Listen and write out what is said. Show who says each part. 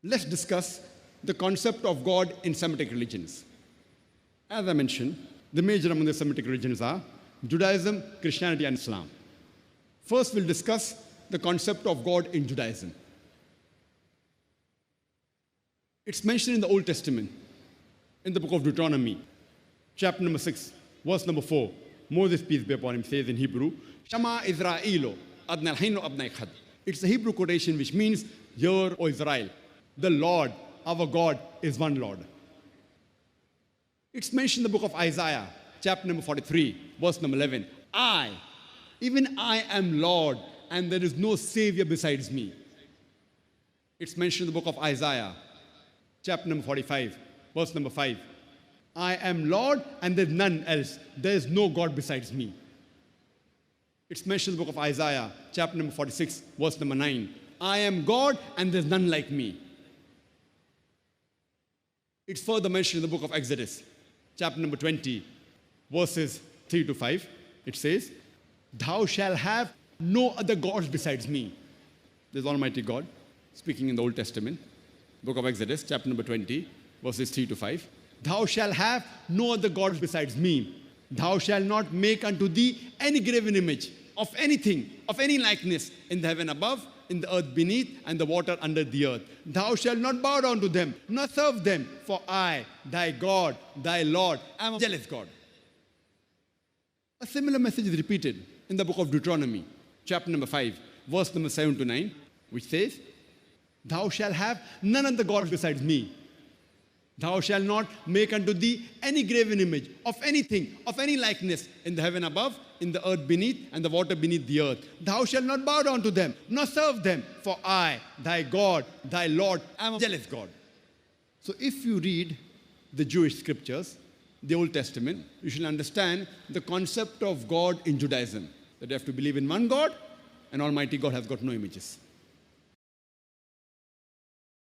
Speaker 1: Let's discuss the concept of God in Semitic religions. As I mentioned, the major among the Semitic religions are Judaism, Christianity, and Islam. First, we'll discuss the concept of God in Judaism. It's mentioned in the Old Testament, in the book of Deuteronomy, chapter number 6, verse number 4. Moses, peace be upon him, says in Hebrew, Shama Israelo, Adnai Alhayno Abnai Khad. It's a Hebrew quotation which means, Hear, O Israel, the Lord, our God, is one Lord. It's mentioned in the book of Isaiah, chapter number 43, verse number 11. Even I am Lord, and there is no Savior besides me. It's mentioned in the book of Isaiah, chapter number 45, verse number 5. I am Lord, and there's none else. There is no God besides me. It's mentioned in the book of Isaiah, chapter number 46, verse number 9. I am God, and there's none like me. It's further mentioned in the book of Exodus, chapter number 20, verses 3 to 5. It says, Thou shalt have no other gods besides me. There's Almighty God speaking in the Old Testament, book of Exodus, chapter number 20, verses 3 to 5. Thou shalt have no other gods besides me. Thou shalt not make unto thee any graven image of anything, of any likeness in the heaven above, in the earth beneath, and the water under the earth. Thou shalt not bow down to them, nor serve them, for I, thy God, thy Lord, am a jealous God. A similar message is repeated in the book of Deuteronomy, chapter number 5, verse number 7 to 9, which says, Thou shalt have none other gods besides me. Thou shalt not make unto thee any graven image of anything, of any likeness in the heaven above, in the earth beneath, and the water beneath the earth. Thou shalt not bow down to them, nor serve them, for I, thy God, thy Lord, am a jealous God. So if you read the Jewish scriptures, the Old Testament, you shall understand the concept of God in Judaism, that you have to believe in one God, and Almighty God has got no images.